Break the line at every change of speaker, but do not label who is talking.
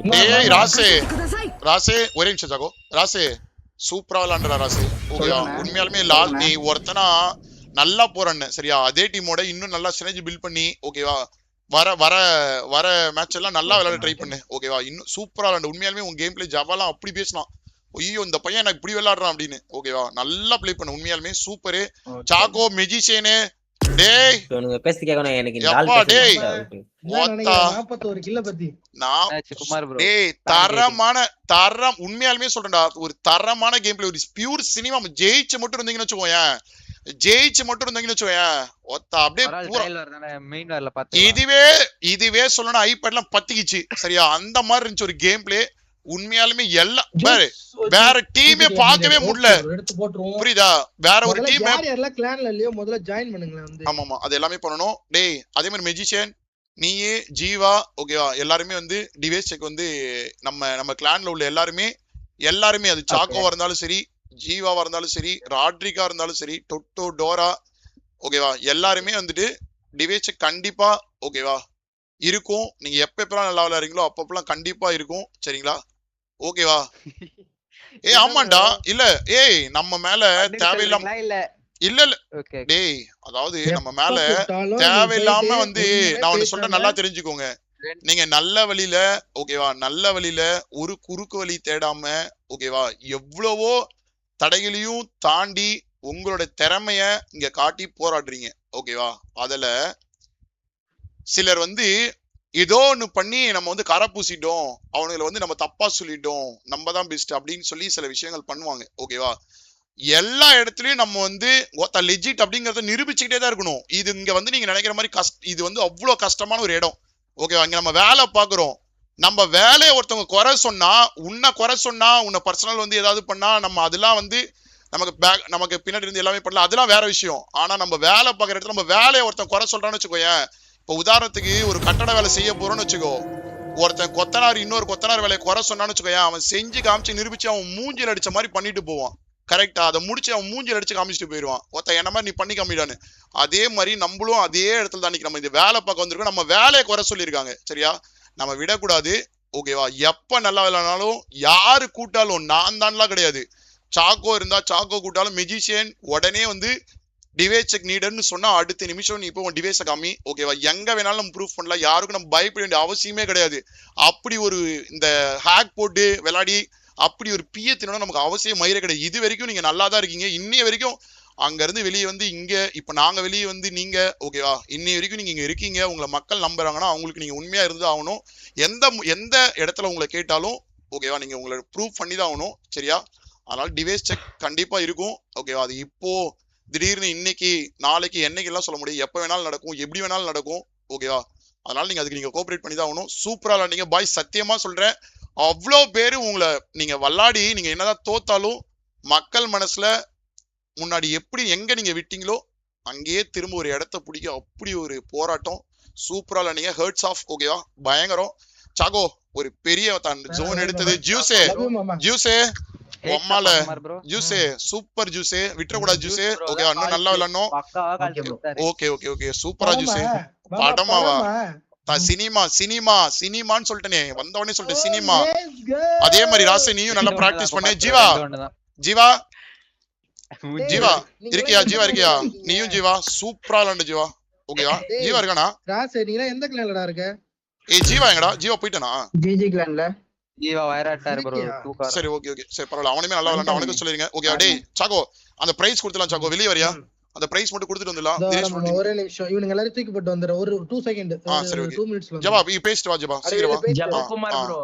ஏய் ராசே ராசே ஒரே நிமிஷம் ஜாகோ ராசே சூப்பரா விளையாண்டா ராசே ஓகேவா உண்மையாலுமே நீ ஒருத்தனா நல்லா போறன்னு சரியா அதே டீமோட இன்னும் நல்லா சினர்ஜி பில்ட் பண்ணி ஓகேவா வர வர வர மேட்ச் எல்லாம் நல்லா விளையாட ட்ரை பண்ணு ஓகேவா இன்னும் சூப்பரா விளையாண்டு உண்மையாலுமே உன் கேம் பிளே ஜவாலாம் அப்படி பேசலாம் ஐயோ இந்த பையன் எனக்கு இப்படி விளையாடுறான் அப்படின்னு ஓகேவா நல்லா பிளே பண்ணு உண்மையாலுமே சூப்பரு சாகோ மெஜிஷியனு டேய்
பேசி கேக்கணும் எனக்கு
எப்பா டேய் தரம் உண்மையாலுமே சொல்றேன்டா ஒரு தரமான கேம் பிளே ஒரு பியூர் சினிமா ஜெயிச்சு மட்டும் இருந்தீங்கன்னு வச்சுக்கோயேன் இதுவே சொல்லணும் ஐபேட்லாம் பத்திக்கிச்சு சரியா அந்த மாதிரி இருந்துச்சு ஒரு கேம் பிளே உண்மையாலுமே எல்லாம் வேற டீமே பார்க்கவே முடியல புரியுதா வேற ஒரு டீம் ஆமா அது எல்லாமே பண்ணணும் டேய் அதே மாதிரி மெஜிஷியன் நீயே ஜீவா ஓகேவா எல்லாருமே வந்து டிவைஸ் வந்து நம்ம கிளான்ல உள்ள எல்லாருமே அது சாக்கோவா இருந்தாலும் சரி ஜீவாவா இருந்தாலும் சரி ராட்ரிகா இருந்தாலும் சரி டொட்டோ டோரா ஓகேவா எல்லாருமே வந்துட்டு டிவைஸ் கண்டிப்பா ஓகேவா இருக்கும் நீங்க எப்பெல்லாம் நல்லா விளையாடுறீங்களோ அப்பப்பெல்லாம் கண்டிப்பா இருக்கும் சரிங்களா ஓகேவா ஆமாண்டா இல்ல நம்ம மேல தேவையில்லாம இல்ல டேய் அதாவது நம்ம மேல தேவையில்லாம வந்து நான் ஒண்ணு சொல்றேன் நல்லா தெரிஞ்சுக்கோங்க நீங்க நல்ல வழியில ஒரு குறுக்கு வழி தேடாம ஓகேவா எவ்வளவோ தடைகளையும் தாண்டி உங்களோட திறமைய இங்க காட்டி போராடுறீங்க ஓகேவா அதுல சிலர் வந்து ஏதோ ஒண்ணு பண்ணி நம்ம வந்து கரை பூசிட்டோம் அவனுங்களை வந்து நம்ம தப்பா சொல்லிட்டோம் நம்ம தான் பெஸ்ட் அப்படின்னு சொல்லி சில விஷயங்கள் பண்ணுவாங்க ஓகேவா எல்லா இடத்துலயும் நம்ம வந்து லெஜிட் அப்படிங்கறத நிரூபிச்சுக்கிட்டே தான் இருக்கணும் இது இங்க வந்து நீங்க நினைக்கிற மாதிரி இது வந்து அவ்வளவு கஷ்டமான ஒரு இடம் ஓகேவா இங்க நம்ம வேலை பாக்குறோம் நம்ம வேலையை ஒருத்தவங்க குறை சொன்னா உன்னை பர்சனல் வந்து ஏதாவது பண்ணா நம்ம அதெல்லாம் வந்து நமக்கு பின்னாடி இருந்து எல்லாமே பண்ணலாம் அதெல்லாம் வேற விஷயம் ஆனா நம்ம வேலை பார்க்குற இடத்துல நம்ம வேலையை ஒருத்தன் குறை சொல்றான்னு வச்சுக்கோயேன் இப்போ உதாரணத்துக்கு ஒரு கட்டட வேலை செய்ய போறோம்னு வச்சுக்கோ ஒருத்தன் கொத்தனார் இன்னொரு கொத்தனார் வேலையை குறை சொன்னான்னு வச்சுக்கோயேன் அவன் செஞ்சு காமிச்சு நிரூபிச்சு அவன் மூஞ்சில் அடிச்ச மாதிரி பண்ணிட்டு போவான் கரெக்டா அதை முடிச்சு அவன் மூஞ்சில் அடிச்சு காமிச்சிட்டு போயிடுவான் ஒருத்தன் என்ன மாதிரி நீ பண்ணி காமிடான்னு அதே மாதிரி நம்மளும் அதே இடத்துல தான் நம்ம இந்த வேலை பார்க்க வந்திருக்கோம் நம்ம வேலையை குறை சொல்லியிருக்காங்க சரியா நம்ம விடக்கூடாது ஓகேவா எப்ப நல்லா விளையாடினாலும் யாரு கூட்டாலும் நான் தான்லாம் கிடையாது சாக்கோ இருந்தா சாக்கோ கூட்டாலும் மெஜிஷியன் உடனே வந்து டிவைஸ் செக் நீடர்னு சொன்னா அடுத்த நிமிஷம் நீ இப்போ உன் டிவைஸை காமி ஓகேவா எங்க வேணாலும் நம்ம ப்ரூஃப் பண்ணலாம் யாருக்கும் நம்ம பயப்பட வேண்டிய அவசியமே கிடையாது அப்படி ஒரு இந்த ஹேக் போட்டு விளையாடி அப்படி ஒரு பியத்தினோட நமக்கு அவசியம் மயிர கிடையாது இது வரைக்கும் நீங்க நல்லா தான் இருக்கீங்க இன்னைய வரைக்கும் அங்க இருந்து வெளியே வந்து இங்க இப்ப நாங்க வெளியே வந்து நீங்க ஓகேவா இன்னைய வரைக்கும் நீங்க இங்க இருக்கீங்க உங்களை மக்கள் நம்புறாங்கன்னா அவங்களுக்கு நீங்க உண்மையா இருந்து ஆகணும் எந்த இடத்துல உங்களை கேட்டாலும் ஓகேவா நீங்க உங்களை ப்ரூவ் பண்ணி தான் ஆகணும் சரியா அதனால டிவைஸ் செக் கண்டிப்பா இருக்கும் ஓகேவா அது இப்போ திடீர்னு இன்னைக்கு நாளைக்கு என்னைக்கு எல்லாம் சொல்ல முடியும் எப்ப வேணாலும் நடக்கும் எப்படி வேணாலும் நடக்கும் ஓகேவா அதனால நீங்க அதுக்கு நீங்க கோஆபரேட் பண்ணி தான் ஆகணும் சூப்பரா விளையாண்டீங்க பாய் சத்தியமா சொல்றேன் அவ்வளோ பேரு உங்களை நீங்க விளையாடி நீங்க என்னதான் தோத்தாலும் மக்கள் மனசுல முன்னாடி எப்படி எங்க நீங்க விட்டீங்களோ அங்கேயே திரும்ப ஒரு இடத்த பிடிக்க அப்படி ஒரு போராட்டம் சூப்பரா விளையாண்டீங்க ஹர்ட்ஸ் ஆஃப் ஓகேவா பயங்கரம் சாகோ ஒரு பெரிய ஜோன் எடுத்தது ஜூஸே அம்மால ஜூஸே சூப்பர் ஜூஸே விட்டுறக்கூடாது ஜூஸே ஓகேவா இன்னும் நல்லா விளையாடணும் ஓகே சூப்பரா ஜூஸே படமாவா சினிமான்னு சொல்லிட்டேனே வந்தவனே சொல்லிட்டேன் சினிமா அதே மாதிரி ராசே நீயும் நல்லா பிராக்டிஸ் பண்ணு ஜீவா இருக்கியா நீயும் ஜீவா சூப்பரா விளையாண்டு ஜீவா ஓகேவா ஜீவா இருக்கானா
ராசே நீ எந்த கிளான்லடா இருக்க
ஜீவா எங்கடா ஜீவா போயிட்டானா
ஜிஜி கிளான்ல
ஜீவா வைராட்டார் ப்ரோ
சரி ஓகே சரி பரவாயில்ல அவனுமே நல்லா விளையாண்டா அவனுக்கு சொல்லிருங்க ஓகே டேய் சாகோ அந்த பிரைஸ் கொடுத்துலாம் சாகோ வெளிய வரியா அந்த பிரைஸ் மட்டும் கொடுத்துட்டு வந்துடலாம்
ஒரே நிமிஷம் இவனுங்க எல்லாரும் தூக்கி போட்டு வந்துற ஒரு 2 செகண்ட் 2 மினிட்ஸ்ல
ஜவா பேஸ்ட் வா ஜவா சீக்கிரம் வா
ஜவா குமார் ப்ரோ